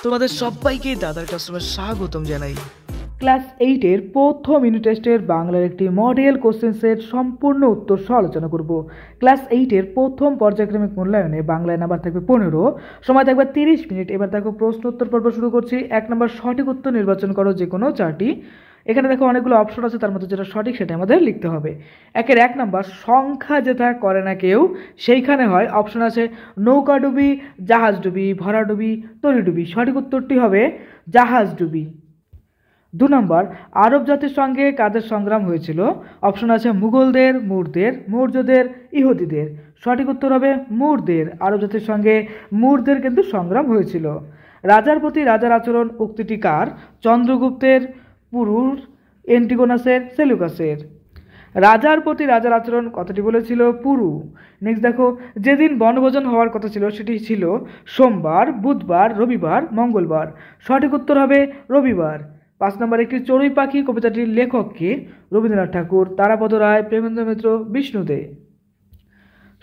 তোমাদের সবাইকে দাদার কাস্টমে স্বাগতম জানাই। ক্লাস 8-এর প্রথম ইউনিট টেস্টের বাংলার একটি মডেল কোশ্চেন সেট সম্পূর্ণ উত্তর সহ আলোচনা করব। ক্লাস 8-এর প্রথম পর্যায়ক্রমিক মূল্যায়নে বাংলায় নাম্বার থাকবে 15, সময় থাকবে 30 মিনিট। এবার দেখো প্রশ্ন উত্তর পর্ব শুরু করছি। 1 নম্বর সঠিক উত্তর নির্বাচন করো যে কোনো 4টি। এখানে দেখো অনেকগুলো অপশন আছে, তার মধ্যে যেটা সঠিক সেটা আমাদের লিখতে হবে। 1 নম্বর সংখ্যা যেটা করে না কেউ সেইখানে হয়। অপশন আছে নৌকা ডুবি, জাহাজ ডুবি, ভরা ডুবি, তরি ডুবি। সঠিক উত্তরটি হবে জাহাজ ডুবি। 2 নম্বর আরব জাতির সঙ্গে কাদের সংগ্রাম হয়েছিল? অপশন আছে মুঘলদের, মুরদের, মৌর্যদের, ইহুদিদের। সঠিক উত্তর হবে মুরদের। আরব জাতির সঙ্গে মুরদের কিন্তু সংগ্রাম হয়েছিল। রাজার প্রতি রাজার আচরণ উক্তিটি কার? চন্দ্রগুপ্তের, পুরুর, এন্টিগোনাসের, সেলুকাসের। রাজার প্রতি রাজার আচরণ কথাটি বলেছিল পুরু। নেক্সট দেখো যেদিন বনভোজন হওয়ার কথা ছিল সেটি ছিল সোমবার, বুধবার, রবিবার, মঙ্গলবার। সঠিক উত্তর হবে রবিবার। 5 নম্বর একটি চড়ুই পাখি কবিতাটির লেখককে? রবীন্দ্রনাথ ঠাকুর, তারাপদ রায়, প্রেমেন্দ্র মিত্র, বিষ্ণু দে।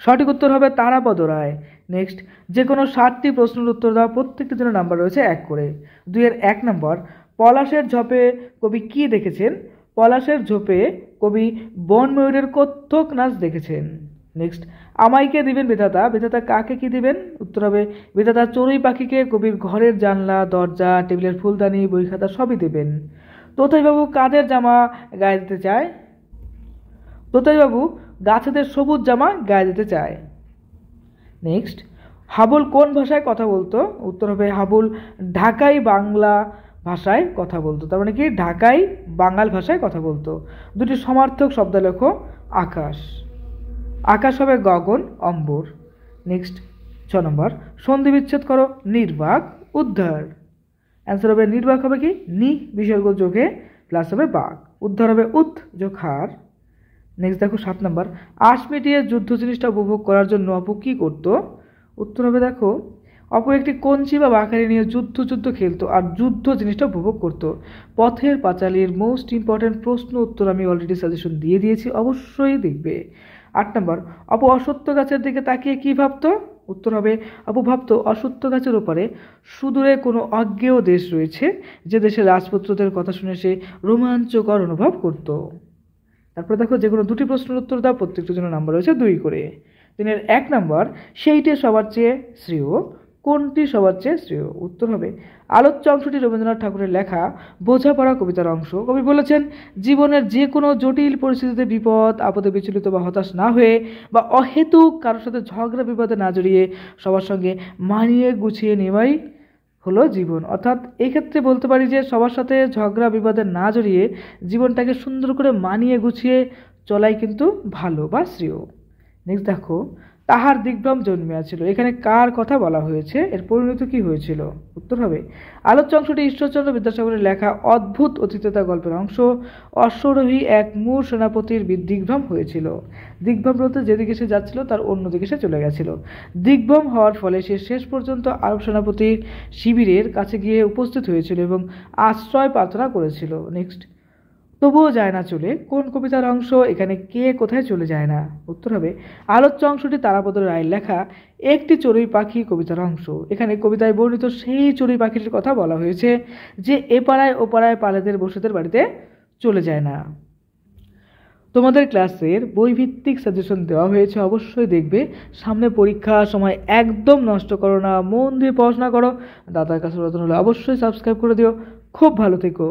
সঠিক উত্তর হবে তারাপদ রায়। নেক্সট যে কোনো 7টি প্রশ্নের উত্তর দেওয়া, প্রত্যেকটির জন্য নাম্বার রয়েছে 1 করে। 2-এর 1 নম্বর পলাশের ঝোপে কবি কি দেখেছেন? পলাশের ঝোপে কবি বন ময়ূরের কত্থক নাচ দেখেছেন। নেক্সট আমাইকে দিবেন বিধাতা, বিধাতা কাকে কি দিবেন? উত্তর হবে বিধাতা চড়ুই পাখিকে কবির ঘরের জানলা, দরজা, টেবিলের ফুলদানি, বই খাতা সবই দেবেন। তোতাইবাবু কাদের জামা গায়ে দিতে চায়? তোতাইবাবু গাছেদের সবুজ জামা গায়ে দিতে চায়। নেক্সট হাবুল কোন ভাষায় কথা বলতো? উত্তর হবে হাবুল ঢাকাই বাংলা ভাষায় কথা বলতো। তার মানে কি ঢাকাই বাঙাল ভাষায় কথা বলতো। 2টি সমার্থক শব্দ লেখো। আকাশ, আকাশ হবে গগন, অম্বর। নেক্সট 6 নম্বর সন্ধি বিচ্ছেদ করো। নির্বাক, উদ্ধার। অ্যান্সার হবে নির্বাক হবে কি নি বিসর্গ যোগে প্লাস হবে বাক। উদ্ধার হবে উত যোগ হার। নেক্সট দেখো 7 নম্বর আশ মিটিয়ে যুদ্ধ জিনিসটা উপভোগ করার জন্য অপু কি করতো? উত্তর হবে দেখো অপু একটি কঞ্চি বা বাঁকারি নিয়ে যুদ্ধ খেলতো আর যুদ্ধ জিনিসটা উপভোগ করতো। পথের পাঁচালীর মোস্ট ইম্পর্টেন্ট প্রশ্ন উত্তর আমি অলরেডি সাজেশন দিয়ে দিয়েছি, অবশ্যই দেখবে। 8 নম্বর অপু অসত্য গাছের দিকে তাকিয়ে কি ভাবতো? উত্তর হবে অপু ভাবতো অসত্য গাছের ওপারে সুদূরে কোনো অজ্ঞেয় দেশ রয়েছে, যে দেশের রাজপুত্রদের কথা শুনে সে রোমাঞ্চকর অনুভব করত। তারপরে দেখো যে কোনো 2টি প্রশ্নের উত্তর দাও, প্রত্যেকটির জন্য নাম্বার রয়েছে 2 করে। 3-এর 1 নম্বর সেইটে সবার চেয়ে শ্রেয়, কোনটি সবার চেয়ে শ্রেয়? উত্তর হবে আলোচ্য অংশটি রবীন্দ্রনাথ ঠাকুরের লেখা বোঝাপড়া কবিতার অংশ। কবি বলেছেন জীবনের যে কোনো জটিল পরিস্থিতিতে বিপদ আপদে বিচলিত বা হতাশ না হয়ে বা অহেতুক কারোর সাথে ঝগড়া বিপদে না জড়িয়ে সবার সঙ্গে মানিয়ে গুছিয়ে নেওয়াই হলো জীবন। অর্থাৎ এক্ষেত্রে বলতে পারি যে সবার সাথে ঝগড়া বিবাদে না জড়িয়ে জীবনটাকে সুন্দর করে মানিয়ে গুছিয়ে চলাই কিন্তু ভালো বা শ্রেয়। নেক্সট দেখো তাহার দিগ্ভ্রম জন্মিয়াছিল, এখানে কার কথা বলা হয়েছে? এর পরিণতি কি হয়েছিল? উত্তর হবে আলোচ্য অংশটি ঈশ্বরচন্দ্র বিদ্যাসাগরের লেখা অদ্ভুত অতীততা গল্পের অংশ। অশ্বরোহী এক মূর সেনাপতির দিগ্ভ্রম হয়েছিল। দিগ্ভ্রম বলতে যেদিকে সে যাচ্ছিল তার অন্যদিকে সে চলে গেছিল। দিগ্ভ্রম হওয়ার ফলে সে শেষ পর্যন্ত আরব সেনাপতির শিবিরের কাছে গিয়ে উপস্থিত হয়েছিল এবং আশ্রয় প্রার্থনা করেছিল। নেক্সট তবুও যায় না চলে কোন কবিতার অংশ? এখানে কে কোথায় চলে যায় না? উত্তর হবে আলোচ্য অংশটি তারাপদ রায়ের লেখা একটি চড়ুই পাখি কবিতার অংশ। এখানে কবিতায় বর্ণিত সেই চড়ুই পাখিটির কথা বলা হয়েছে যে এপাড়ায় ওপাড়ায় পালেদের বসুদের বাড়িতে চলে যায় না। তোমাদের ক্লাসের বইভিত্তিক সাজেশন দেওয়া হয়েছে, অবশ্যই দেখবে। সামনে পরীক্ষা, সময় একদম নষ্ট করো না, মন দিয়ে পড়াশোনা করো। দাদার কাছে নতুন হলে অবশ্যই সাবস্ক্রাইব করে দিও। খুব ভালো থেকো।